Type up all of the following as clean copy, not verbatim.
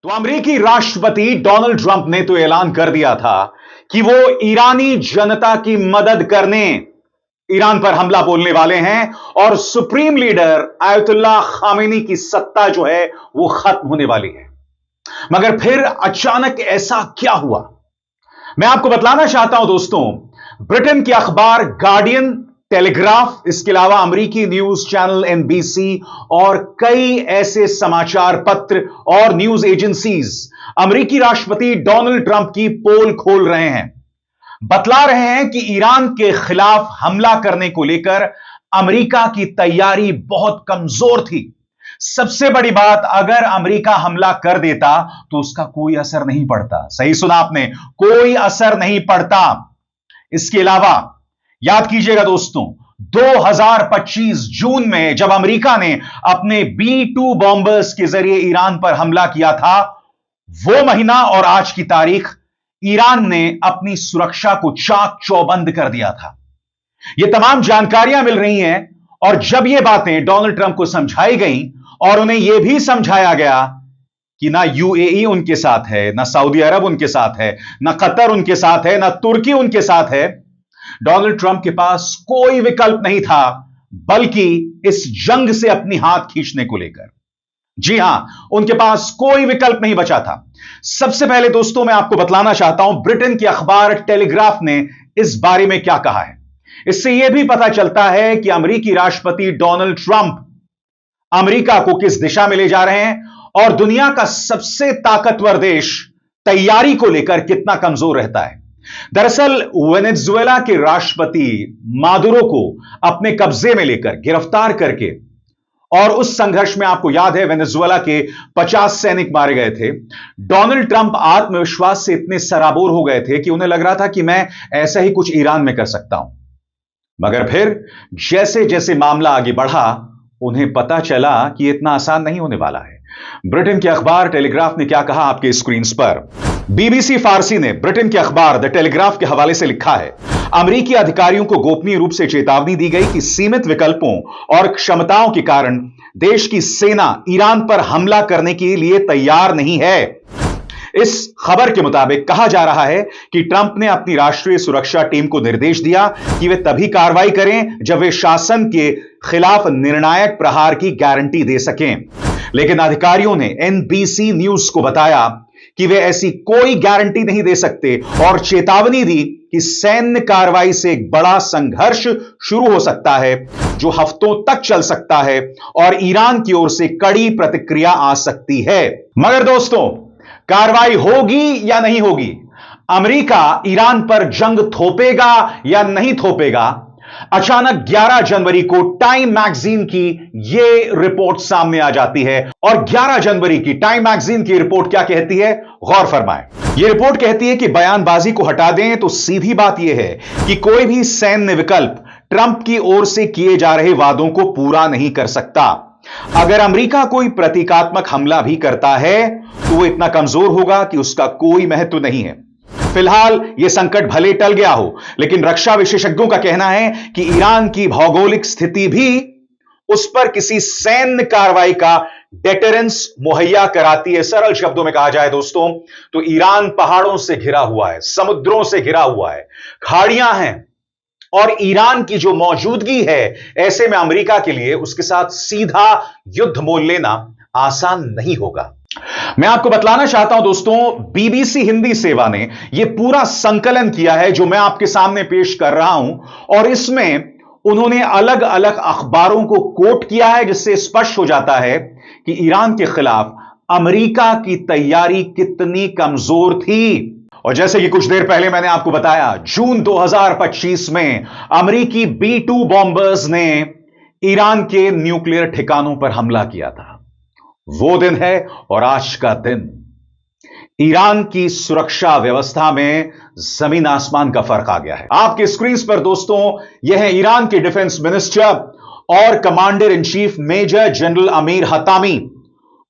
तो अमेरिकी राष्ट्रपति डोनाल्ड ट्रंप ने तो ऐलान कर दिया था कि वो ईरानी जनता की मदद करने ईरान पर हमला बोलने वाले हैं और सुप्रीम लीडर आयतुल्लाह खामेनी की सत्ता जो है वो खत्म होने वाली है। मगर फिर अचानक ऐसा क्या हुआ, मैं आपको बतलाना चाहता हूं दोस्तों। ब्रिटेन के अखबार गार्डियन, टेलीग्राफ, इसके अलावा अमेरिकी न्यूज चैनल एनबीसी और कई ऐसे समाचार पत्र और न्यूज एजेंसीज अमेरिकी राष्ट्रपति डोनाल्ड ट्रंप की पोल खोल रहे हैं, बतला रहे हैं कि ईरान के खिलाफ हमला करने को लेकर अमेरिका की तैयारी बहुत कमजोर थी। सबसे बड़ी बात, अगर अमेरिका हमला कर देता तो उसका कोई असर नहीं पड़ता। सही सुना आपने, कोई असर नहीं पड़ता। इसके अलावा याद कीजिएगा दोस्तों, 2025 जून में जब अमेरिका ने अपने B-2 बॉम्बर्स के जरिए ईरान पर हमला किया था, वो महीना और आज की तारीख ईरान ने अपनी सुरक्षा को चाक चौबंद कर दिया था। ये तमाम जानकारियां मिल रही हैं और जब ये बातें डोनाल्ड ट्रंप को समझाई गई और उन्हें यह भी समझाया गया कि ना यूएई उनके साथ है, ना सऊदी अरब उनके साथ है, ना कतर उनके साथ है, ना तुर्की उनके साथ है, डोनाल्ड ट्रंप के पास कोई विकल्प नहीं था बल्कि इस जंग से अपनी हाथ खींचने को लेकर। जी हां, उनके पास कोई विकल्प नहीं बचा था। सबसे पहले दोस्तों मैं आपको बतलाना चाहता हूं ब्रिटेन के अखबार टेलीग्राफ ने इस बारे में क्या कहा है। इससे यह भी पता चलता है कि अमेरिकी राष्ट्रपति डोनाल्ड ट्रंप अमेरिका को किस दिशा में ले जा रहे हैं और दुनिया का सबसे ताकतवर देश तैयारी को लेकर कितना कमजोर रहता है। दरअसल वेनेजुएला के राष्ट्रपति मादुरो को अपने कब्जे में लेकर गिरफ्तार करके, और उस संघर्ष में आपको याद है वेनेजुएला के 50 सैनिक मारे गए थे। डोनाल्ड ट्रंप आत्मविश्वास से इतने सराबोर हो गए थे कि उन्हें लग रहा था कि मैं ऐसा ही कुछ ईरान में कर सकता हूं। मगर फिर जैसे जैसे मामला आगे बढ़ा, उन्हें पता चला कि इतना आसान नहीं होने वाला है। ब्रिटेन के अखबार टेलीग्राफ ने क्या कहा आपके स्क्रीन पर। बीबीसी फारसी ने ब्रिटेन के अखबार द टेलीग्राफ के हवाले से लिखा है, अमेरिकी अधिकारियों को गोपनीय रूप से चेतावनी दी गई कि सीमित विकल्पों और क्षमताओं के कारण देश की सेना ईरान पर हमला करने के लिए तैयार नहीं है। इस खबर के मुताबिक कहा जा रहा है कि ट्रंप ने अपनी राष्ट्रीय सुरक्षा टीम को निर्देश दिया कि वे तभी कार्रवाई करें जब वे शासन के खिलाफ निर्णायक प्रहार की गारंटी दे सकें। लेकिन अधिकारियों ने एनबीसी न्यूज को बताया कि वे ऐसी कोई गारंटी नहीं दे सकते और चेतावनी दी कि सैन्य कार्रवाई से एक बड़ा संघर्ष शुरू हो सकता है जो हफ्तों तक चल सकता है और ईरान की ओर से कड़ी प्रतिक्रिया आ सकती है। मगर दोस्तों, कार्रवाई होगी या नहीं होगी, अमेरिका ईरान पर जंग थोपेगा या नहीं थोपेगा, अचानक 11 जनवरी को टाइम मैगजीन की यह रिपोर्ट सामने आ जाती है। और 11 जनवरी की टाइम मैगजीन की रिपोर्ट क्या कहती है, गौर फरमाएं। यह रिपोर्ट कहती है कि बयानबाजी को हटा दें तो सीधी बात यह है कि कोई भी सैन्य विकल्प ट्रंप की ओर से किए जा रहे वादों को पूरा नहीं कर सकता। अगर अमेरिका कोई प्रतीकात्मक हमला भी करता है तो वो इतना कमजोर होगा कि उसका कोई महत्व नहीं है। फिलहाल यह संकट भले टल गया हो, लेकिन रक्षा विशेषज्ञों का कहना है कि ईरान की भौगोलिक स्थिति भी उस पर किसी सैन्य कार्रवाई का डेटरेंस मुहैया कराती है। सरल शब्दों में कहा जाए दोस्तों, तो ईरान पहाड़ों से घिरा हुआ है, समुद्रों से घिरा हुआ है, खाड़ियां हैं, और ईरान की जो मौजूदगी है, ऐसे में अमेरिका के लिए उसके साथ सीधा युद्ध मोल लेना आसान नहीं होगा। मैं आपको बतलाना चाहता हूं दोस्तों, बीबीसी हिंदी सेवा ने यह पूरा संकलन किया है जो मैं आपके सामने पेश कर रहा हूं, और इसमें उन्होंने अलग अलग अखबारों को कोट किया है जिससे स्पष्ट हो जाता है कि ईरान के खिलाफ अमेरिका की तैयारी कितनी कमजोर थी। और जैसे कि कुछ देर पहले मैंने आपको बताया, जून 2025 में अमेरिकी B-2 बॉम्बर्स ने ईरान के न्यूक्लियर ठिकानों पर हमला किया था। वो दिन है और आज का दिन ईरान की सुरक्षा व्यवस्था में जमीन आसमान का फर्क आ गया है। आपके स्क्रीन पर दोस्तों, यह है ईरान के डिफेंस मिनिस्टर और commander in chief major general Amir Hatami.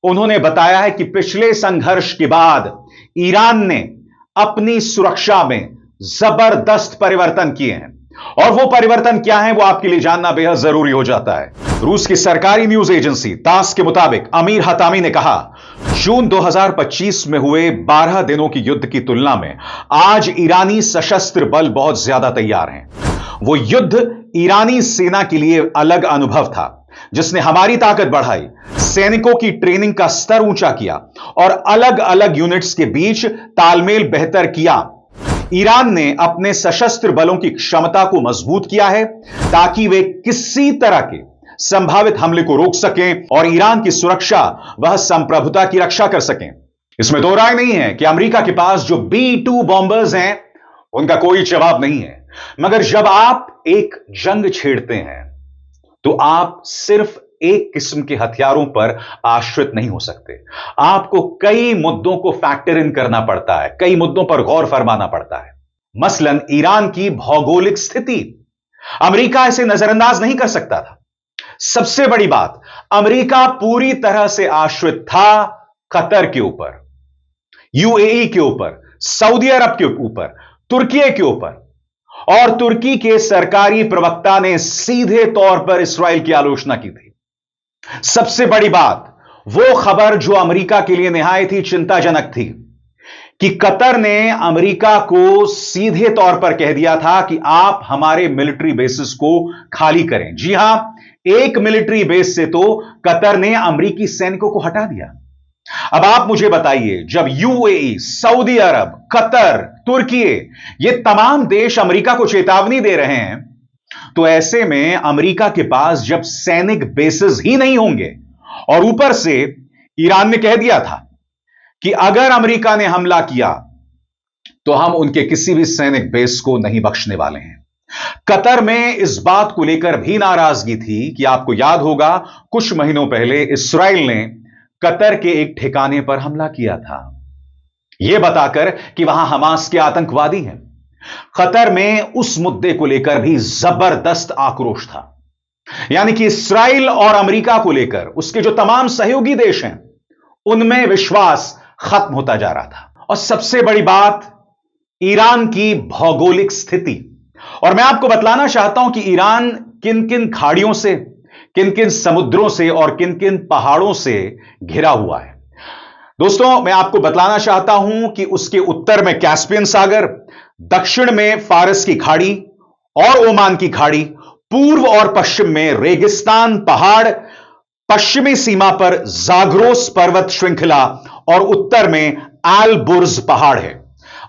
उन्होंने बताया है कि पिछले संघर्ष के बाद ईरान ने अपनी सुरक्षा में जबरदस्त परिवर्तन किए हैं। और वो परिवर्तन क्या है वो आपके लिए जानना बेहद जरूरी हो जाता है। रूस की सरकारी न्यूज एजेंसी तास के मुताबिक अमीर हतामी ने कहा, जून 2025 में हुए 12 दिनों की युद्ध की तुलना में आज ईरानी सशस्त्र बल बहुत ज्यादा तैयार हैं। वो युद्ध ईरानी सेना के लिए अलग अनुभव था जिसने हमारी ताकत बढ़ाई, सैनिकों की ट्रेनिंग का स्तर ऊंचा किया और अलग अलग यूनिट्स के बीच तालमेल बेहतर किया। ईरान ने अपने सशस्त्र बलों की क्षमता को मजबूत किया है ताकि वे किसी तरह के संभावित हमले को रोक सकें और ईरान की सुरक्षा वह संप्रभुता की रक्षा कर सकें। इसमें दो राय नहीं है कि अमेरिका के पास जो B-2 बॉम्बर्स हैं उनका कोई जवाब नहीं है, मगर जब आप एक जंग छेड़ते हैं तो आप सिर्फ एक किस्म के हथियारों पर आश्रित नहीं हो सकते। आपको कई मुद्दों को फैक्टर इन करना पड़ता है, कई मुद्दों पर गौर फरमाना पड़ता है। मसलन ईरान की भौगोलिक स्थिति, अमेरिका इसे नजरअंदाज नहीं कर सकता था। सबसे बड़ी बात, अमेरिका पूरी तरह से आश्रित था कतर के ऊपर, यूएई के ऊपर, सऊदी अरब के ऊपर, तुर्की के ऊपर, और तुर्की के सरकारी प्रवक्ता ने सीधे तौर पर इस्राएल की आलोचना की थी। सबसे बड़ी बात, वो खबर जो अमेरिका के लिए निहायत ही चिंताजनक थी कि कतर ने अमेरिका को सीधे तौर पर कह दिया था कि आप हमारे मिलिट्री बेसिस को खाली करें। जी हां, एक मिलिट्री बेस से तो कतर ने अमेरिकी सैनिकों को हटा दिया। अब आप मुझे बताइए, जब यूएई, सऊदी अरब, कतर, तुर्की, ये तमाम देश अमेरिका को चेतावनी दे रहे हैं, तो ऐसे में अमेरिका के पास जब सैनिक बेसिस ही नहीं होंगे और ऊपर से ईरान ने कह दिया था कि अगर अमेरिका ने हमला किया तो हम उनके किसी भी सैनिक बेस को नहीं बख्शने वाले हैं। कतर में इस बात को लेकर भी नाराजगी थी कि आपको याद होगा कुछ महीनों पहले इस्राएल ने कतर के एक ठिकाने पर हमला किया था, यह बताकर कि वहां हमास के आतंकवादी हैं। कतर में उस मुद्दे को लेकर भी जबरदस्त आक्रोश था, यानी कि इस्राएल और अमेरिका को लेकर उसके जो तमाम सहयोगी देश हैं उनमें विश्वास खत्म होता जा रहा था। और सबसे बड़ी बात, ईरान की भौगोलिक स्थिति, और मैं आपको बतलाना चाहता हूं कि ईरान किन किन खाड़ियों से, किन किन समुद्रों से और किन किन पहाड़ों से घिरा हुआ है। दोस्तों, मैं आपको बतलाना चाहता हूं कि उसके उत्तर में कैस्पियन सागर, दक्षिण में फारस की खाड़ी और ओमान की खाड़ी, पूर्व और पश्चिम में रेगिस्तान पहाड़, पश्चिमी सीमा पर जाग्रोस पर्वत श्रृंखला और उत्तर में एल्बुर्ज पहाड़ है।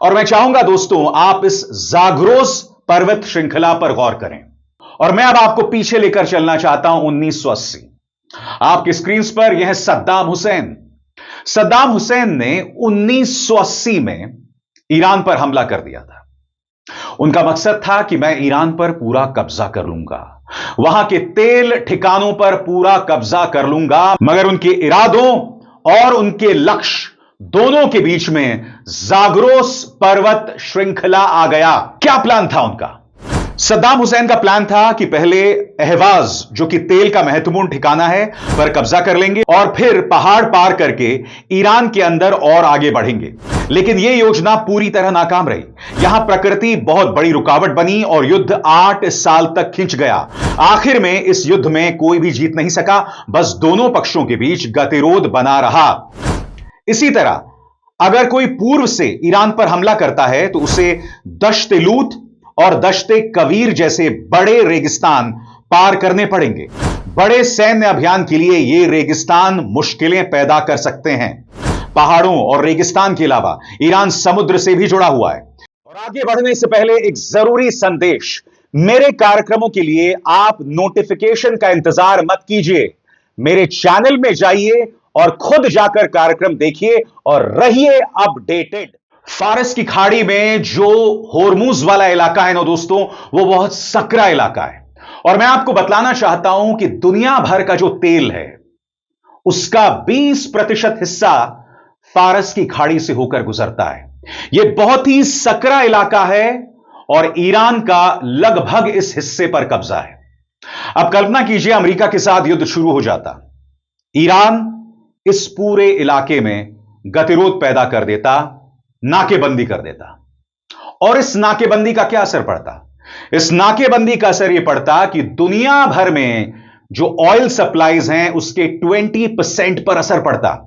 और मैं चाहूंगा दोस्तों आप इस जाग्रोस पर्वत श्रृंखला पर गौर करें। और मैं अब आपको पीछे लेकर चलना चाहता हूं 1980। आपकी स्क्रीन पर यह है सद्दाम हुसैन। सद्दाम हुसैन ने 1980 में ईरान पर हमला कर दिया था। उनका मकसद था कि मैं ईरान पर पूरा कब्जा कर लूंगा, वहां के तेल ठिकानों पर पूरा कब्जा कर लूंगा, मगर उनके इरादों और उनके लक्ष्य दोनों के बीच में जाग्रोस पर्वत श्रृंखला आ गया। क्या प्लान था उनका? सद्दाम हुसैन का प्लान था कि पहले अहवाज, जो कि तेल का महत्वपूर्ण ठिकाना है, पर कब्जा कर लेंगे और फिर पहाड़ पार करके ईरान के अंदर और आगे बढ़ेंगे। लेकिन यह योजना पूरी तरह नाकाम रही। यहां प्रकृति बहुत बड़ी रुकावट बनी और युद्ध 8 साल तक खिंच गया। आखिर में इस युद्ध में कोई भी जीत नहीं सका, बस दोनों पक्षों के बीच गतिरोध बना रहा। इसी तरह अगर कोई पूर्व से ईरान पर हमला करता है तो उसे दश्त लूत और दश्ते कवीर जैसे बड़े रेगिस्तान पार करने पड़ेंगे। बड़े सैन्य अभियान के लिए यह रेगिस्तान मुश्किलें पैदा कर सकते हैं। पहाड़ों और रेगिस्तान के अलावा ईरान समुद्र से भी जुड़ा हुआ है। और आगे बढ़ने से पहले एक जरूरी संदेश, मेरे कार्यक्रमों के लिए आप नोटिफिकेशन का इंतजार मत कीजिए। मेरे चैनल में जाइए और खुद जाकर कार्यक्रम देखिए और रहिए अपडेटेड। फारस की खाड़ी में जो होर्मुज वाला इलाका है ना दोस्तों, वो बहुत सकरा इलाका है। और मैं आपको बतलाना चाहता हूं कि दुनिया भर का जो तेल है उसका 20% हिस्सा फारस की खाड़ी से होकर गुजरता है। यह बहुत ही सकरा इलाका है और ईरान का लगभग इस हिस्से पर कब्जा है। अब कल्पना कीजिए अमेरिका के साथ युद्ध शुरू हो जाता, ईरान इस पूरे इलाके में गतिरोध पैदा कर देता, नाकेबंदी कर देता। और इस नाकेबंदी का क्या असर पड़ता? इस नाकेबंदी का असर यह पड़ता कि दुनिया भर में जो ऑयल सप्लाईज हैं उसके 20% पर असर पड़ता।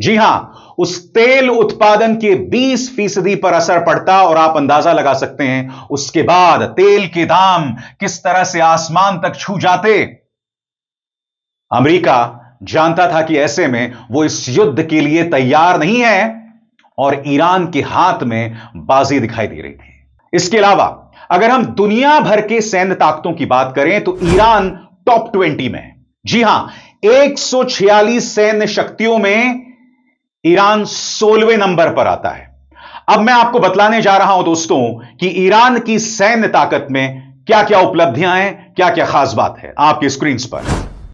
जी हां, उस तेल उत्पादन के 20% पर असर पड़ता और आप अंदाजा लगा सकते हैं उसके बाद तेल के दाम किस तरह से आसमान तक छू जाते। अमेरिका जानता था कि ऐसे में वो इस युद्ध के लिए तैयार नहीं है और ईरान के हाथ में बाजी दिखाई दे रही थी। इसके अलावा अगर हम दुनिया भर के सैन्य ताकतों की बात करें तो ईरान टॉप 20 में है। जी हां, 146 सैन्य शक्तियों में ईरान 16वें नंबर पर आता है। अब मैं आपको बतलाने जा रहा हूं दोस्तों कि ईरान की सैन्य ताकत में क्या क्या उपलब्धियां हैं, क्या क्या खास बात है। आपकी स्क्रीन पर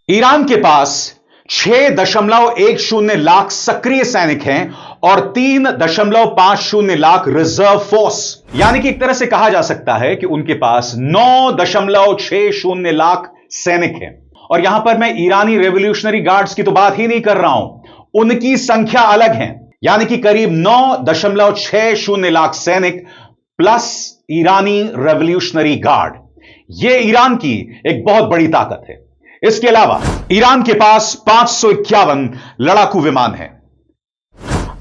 ईरान के पास 6.10 लाख सक्रिय सैनिक हैं और 3.50 लाख रिजर्व फोर्स, यानी कि एक तरह से कहा जा सकता है कि उनके पास 9.60 लाख सैनिक हैं। और यहां पर मैं ईरानी रेवोल्यूशनरी गार्ड्स की तो बात ही नहीं कर रहा हूं, उनकी संख्या अलग है, यानी कि करीब 9.60 लाख सैनिक प्लस ईरानी रेवोल्यूशनरी गार्ड। यह ईरान की एक बहुत बड़ी ताकत है। इसके अलावा ईरान के पास 551 लड़ाकू विमान हैं।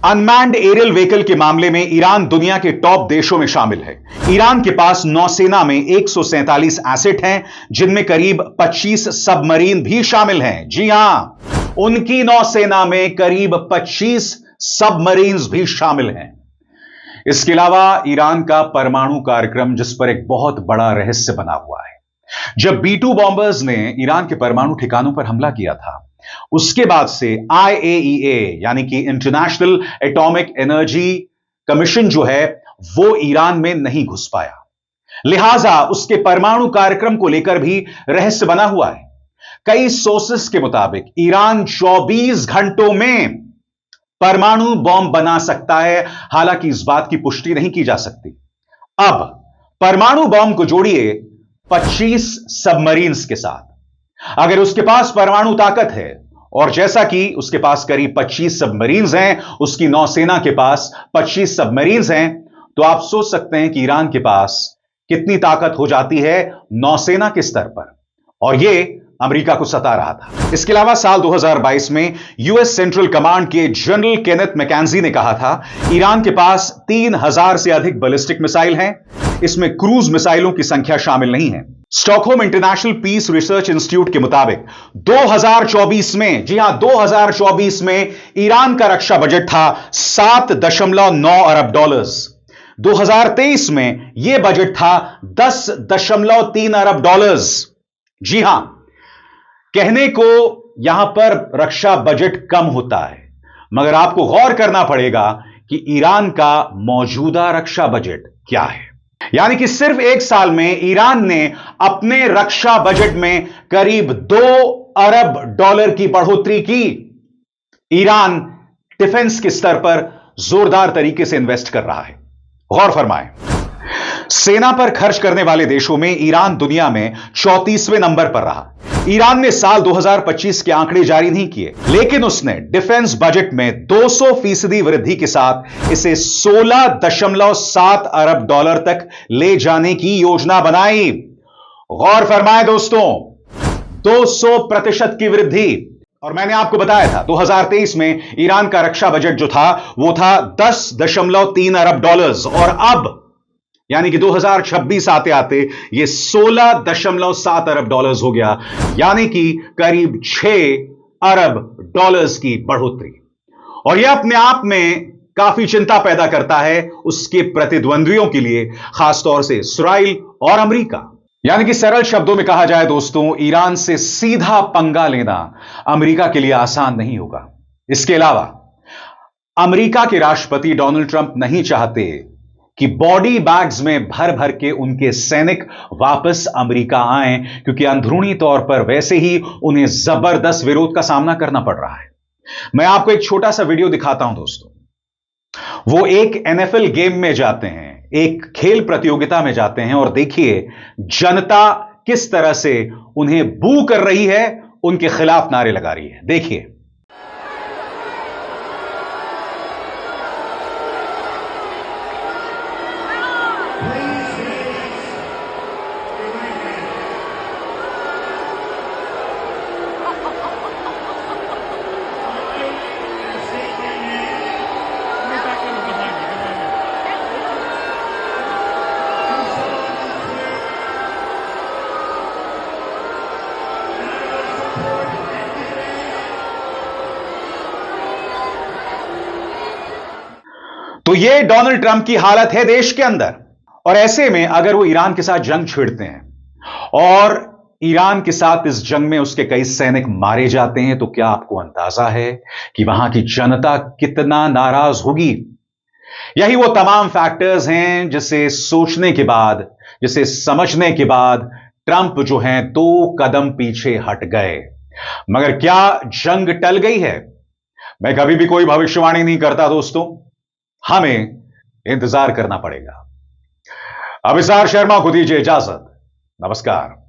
अनमैन्ड एरियल व्हीकल के मामले में ईरान दुनिया के टॉप देशों में शामिल है। ईरान के पास नौसेना में 147 एसेट हैं, जिनमें करीब 25 सबमरीन भी शामिल हैं। जी हां, उनकी नौसेना में करीब 25 सबमरीन्स भी शामिल हैं। इसके अलावा ईरान का परमाणु कार्यक्रम, जिस पर एक बहुत बड़ा रहस्य बना हुआ है। जब B-2 बॉम्बर्स ने ईरान के परमाणु ठिकानों पर हमला किया था, उसके बाद से IAEA यानी कि इंटरनेशनल एटॉमिक एनर्जी कमीशन जो है वो ईरान में नहीं घुस पाया। लिहाजा उसके परमाणु कार्यक्रम को लेकर भी रहस्य बना हुआ है। कई सोर्सेस के मुताबिक ईरान 24 घंटों में परमाणु बॉम्ब बना सकता है, हालांकि इस बात की पुष्टि नहीं की जा सकती। अब परमाणु बॉम्ब को जोड़िए 25 सबमरीन्स के साथ। अगर उसके पास परमाणु ताकत है और जैसा कि उसके पास करीब 25 सबमरीन्स हैं, उसकी नौसेना के पास 25 सबमरीन्स हैं, तो आप सोच सकते हैं कि ईरान के पास कितनी ताकत हो जाती है नौसेना के स्तर पर, और यह अमेरिका को सता रहा था। इसके अलावा साल 2022 में यूएस सेंट्रल कमांड के जनरल केनेथ मैकेंजी ने कहा था, ईरान के पास 3000 से अधिक बैलिस्टिक मिसाइल हैं। इसमें क्रूज मिसाइलों की संख्या शामिल नहीं है। Stockholm International Peace Research Institute के मुताबिक 2024 में, जी हां 2024 में ईरान का रक्षा बजट था $7.9 अरब। 2023 में यह बजट था $10.3 अरब। जी हां, कहने को यहां पर रक्षा बजट कम होता है, मगर आपको गौर करना पड़ेगा कि ईरान का मौजूदा रक्षा बजट क्या है। यानी कि सिर्फ एक साल में ईरान ने अपने रक्षा बजट में करीब $2 अरब की बढ़ोतरी की। ईरान डिफेंस के स्तर पर जोरदार तरीके से इन्वेस्ट कर रहा है। गौर फरमाएं, सेना पर खर्च करने वाले देशों में ईरान दुनिया में 34वें नंबर पर रहा। ईरान ने साल 2025 के आंकड़े जारी नहीं किए, लेकिन उसने डिफेंस बजट में 200% वृद्धि के साथ इसे $16.7 अरब तक ले जाने की योजना बनाई। गौर फरमाएं दोस्तों, 200% की वृद्धि। और मैंने आपको बताया था 2023 में ईरान का रक्षा बजट जो था वो था $10.3 अरब, और अब यानी कि 2026 आते आते यह $16.7 अरब हो गया, यानी कि करीब $6 अरब की बढ़ोतरी। और यह अपने आप में काफी चिंता पैदा करता है उसके प्रतिद्वंद्वियों के लिए, खासतौर से इस्राइल और अमेरिका। यानी कि सरल शब्दों में कहा जाए दोस्तों, ईरान से सीधा पंगा लेना अमेरिका के लिए आसान नहीं होगा। इसके अलावा अमेरिका के राष्ट्रपति डोनाल्ड ट्रंप नहीं चाहते कि बॉडी बैग्स में भर भर के उनके सैनिक वापस अमेरिका आएं, क्योंकि अंदरूनी तौर पर वैसे ही उन्हें जबरदस्त विरोध का सामना करना पड़ रहा है। मैं आपको एक छोटा सा वीडियो दिखाता हूं दोस्तों। वो एक NFL गेम में जाते हैं, एक खेल प्रतियोगिता में जाते हैं, और देखिए जनता किस तरह से उन्हें बू कर रही है, उनके खिलाफ नारे लगा रही है। देखिए। तो यह डोनाल्ड ट्रंप की हालत है देश के अंदर। और ऐसे में अगर वो ईरान के साथ जंग छेड़ते हैं और ईरान के साथ इस जंग में उसके कई सैनिक मारे जाते हैं, तो क्या आपको अंदाजा है कि वहां की जनता कितना नाराज होगी? यही वो तमाम फैक्टर्स हैं जिसे सोचने के बाद, जिसे समझने के बाद ट्रंप जो हैं 2 कदम पीछे हट गए। मगर क्या जंग टल गई है? मैं कभी भी कोई भविष्यवाणी नहीं करता दोस्तों, हमें इंतजार करना पड़ेगा। अभिसार शर्मा को दीजिए इजाजत। नमस्कार।